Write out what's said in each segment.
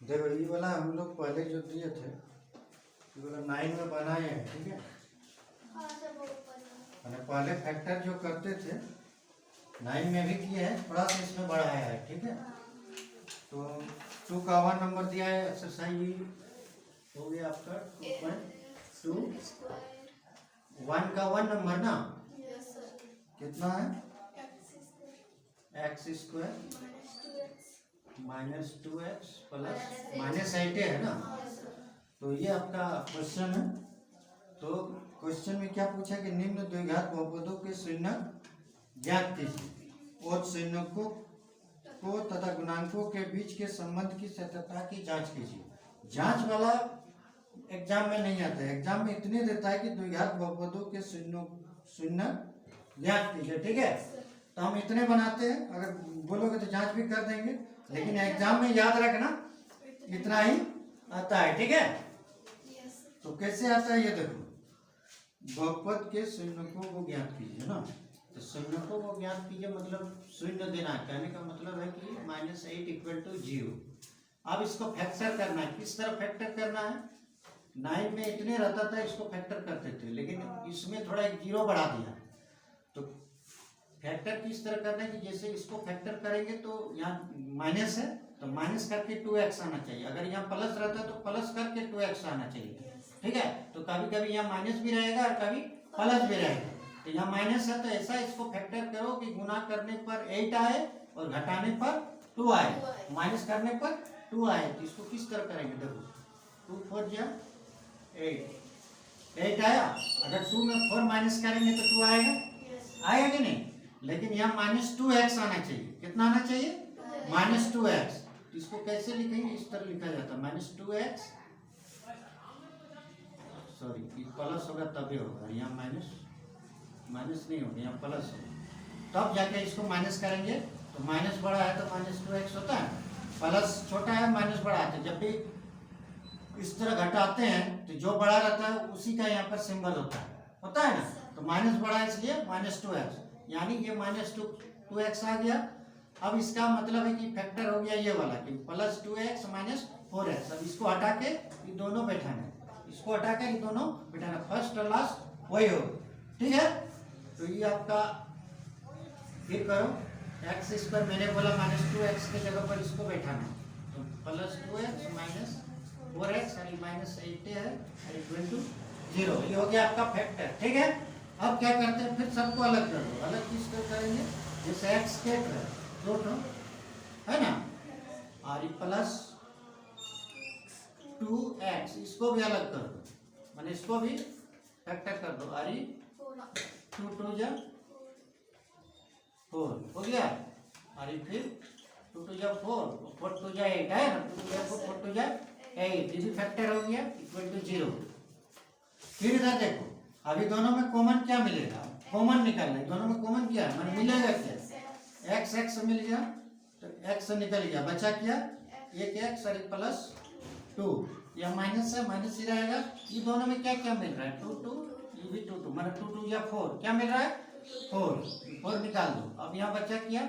देखो ये वाला हम लोग पहले जो दिए थे ये वाला 9 में बनाए हैं, ठीक है। मैंने पहले फैक्टर जो करते थे 9 में भी किए हैं, थोड़ा सा इसमें बढ़ाया है, ठीक है। तो 2 का 1 नंबर दिया है, एक्सरसाइज हो गया आपका 2.2। 1 का 1 नंबर ना कितना है, x square minus 2x plus minus 8 है ना। तो ये आपका क्वेश्चन है। तो क्वेश्चन में क्या पूछा कि निम्न द्विघात बहुपदों के शून्यक ज्ञात कीजिए और शून्यकों को तथा गुणांकों के बीच के संबंध की सत्यता की जांच कीजिए। जांच वाला एग्जाम में नहीं आता है, एग्जाम में इतने देता है कि द्विघात बहुपदों के शून्यक ज्ञात कीजिए, ठीक है। तो हम इतने बनाते हैं, अगर बोलोगे तो जांच भी कर देंगे, लेकिन एग्जाम में याद रखना इतना ही आता है, ठीक है। तो कैसे आता है ये देखो, बहुपद के शून्यकों को ज्ञात कीजिए ना। तो शून्यकों को ज्ञात कीजिए मतलब शून्य देना, कहने का मतलब है कि -8 = 0। अब इसको फैक्टर करना है, किस तरह फैक्टर करना है। 9 में इतने रहता था, इसको फैक्टर करते थे, लेकिन इसमें थोड़ा एक 0 बढ़ा दिया। तो फैक्टर किस तरह करना है कि जैसे इसको फैक्टर करेंगे तो यहाँ माइनस है तो माइनस करके 2x आना चाहिए, अगर यहाँ प्लस रहता है तो प्लस करके 2x आना चाहिए, ठीक है। तो कभी कभी यहाँ माइनस भी रहेगा और कभी प्लस भी रहेगा। तो यहाँ माइनस है तो ऐसा इसको फैक्टर करो कि गुना करने पर 8 आए और घटाने पर 2 आए, माइनस करने पर 2 आए। तो इसको किस तरह करेंगे, देखो 2 4 जा 8 आया, अगर 2 में 4 माइनस करेंगे तो 2 आएगा, आएगा कि नहीं। लेकिन यहाँ -2x आना चाहिए, कितना आना चाहिए, -2x। तो इसको कैसे लिखेंगे, इस तरह लिखा जाता है -2x, सॉरी प्लस होगा तभी होगा, यहाँ माइनस नहीं होगा, यहाँ प्लस होगा, तब जाके इसको माइनस करेंगे। तो माइनस बड़ा है तो -2x होता है, प्लस छोटा है माइनस बड़ा है। तो जब भी इस तरह घटाते हैं तो जो बड़ा रहता है उसी का यहाँ पर सिंबल होता है ना। तो माइनस बड़ा है इसलिए -2x, यानी ये -2x आ गया। अब इसका मतलब है कि फैक्टर हो गया ये वाला कि +2x -4x। अब इसको हटा के ये दोनों बैठाना है, इसको हटा के ये दोनों बैठाना, फर्स्ट और लास्ट वही हो, ठीक है। तो ये आपका फिर करो, x² मैंने बोला -2x के जगह पर इसको बैठाना है, तो +2x -4x और -8 है = 0। ये हो गया आपका फैक्टर, ठीक है। अब क्या करते हैं, फिर सबको अलग कर दो, अलग किस तरह करेंगे, जैसे x के रूट है ना, और +2x इसको भी अलग कर दो, मैंने इसको भी फैक्टर कर दो, और 2 2 जा 4 हो गया, और फिर 2 2 जा 4 4 2 जा 8 है ना, 2 2 जा 4 4 2 जा 8, ये भी फैक्टर हो गया = 0। फिर इधर देखो, अभी दोनों में कॉमन क्या मिलेगा, कॉमन निकालना है, दोनों में कॉमन क्या है, मैंने मिलेगा क्या, x मिल गया, तो x निकल गया, बचा क्या, एक x और +2, यह माइनस है, माइनस ही रहेगा। ये दोनों में क्या क्या मिल रहा है, 2 2, ये भी 2 2, मैंने 2 2 या 4 क्या मिल रहा है, 4 निकाल दो। अब यहाँ बचा क्या,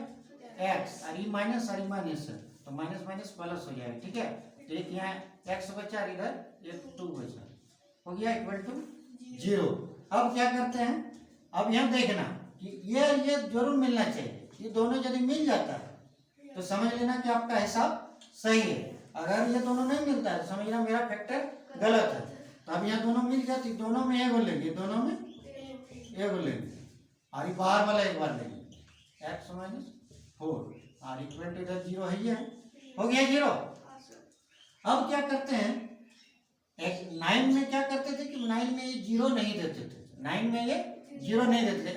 x, और ये माइनस और ये माइनस है, तो माइनस माइनस प्लस हो जाएगा, ठीक है। तो एक यहाँ x बचा और इधर एक 2 बचा, हो गया = 0। अब क्या करते हैं, अब यहाँ देखना कि ये जरूर मिलना चाहिए, ये दोनों यदि मिल जाता है तो समझ लेना कि आपका हिसाब सही है। अगर ये दोनों नहीं मिलता है तो समझना मेरा फैक्टर गलत है। तो अब यहाँ दोनों मिल जाती, दोनों में एगो लेंगे, दोनों में एगो लेंगे, और बाहर वाला एक बार लेंगे, x - 4 और = इधर 0 है, ये हो गया 0। अब क्या करते हैं, 9 में क्या करते थे कि 9 में ये 0 नहीं देते थे, 9 में ये 0 नहीं देते थे,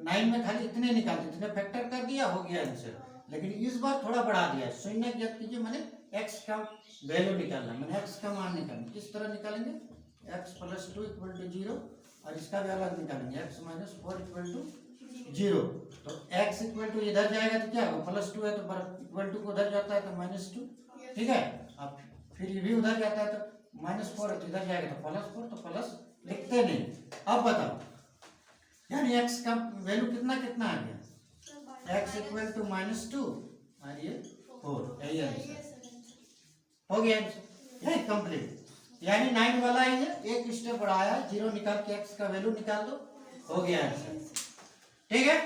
9 में खाली इतने निकालते थे, फैक्टर कर दिया, हो गया आंसर। लेकिन इस बार थोड़ा बढ़ा दिया, शून्य ज्ञात कीजिए, मैंने x का वैल्यू निकालना, मैंने x का मान निकालना, किस तरह निकालेंगे, x + 2 = 0, और इसका भी अलग निकालेंगे, x - 4 = 0। तो x = इधर जाएगा तो क्या होगा, +2 है तो = को उधर जाता है तो -2, ठीक है। अब फिर ये भी उधर जाता है तो -4 है तो इधर जाएगा तो +4, तो प्लस लिखते नहीं। अब बताओ, यानी x का वैल्यू कितना कितना आ गया, x = -2 और ये 4, यही आंसर हो गया आंसर, ये कंप्लीट। यानी 9 वाला ही है, एक स्टेप बढ़ाया, 0 निकाल के x का वैल्यू निकाल दो, हो गया आंसर। ठीक है।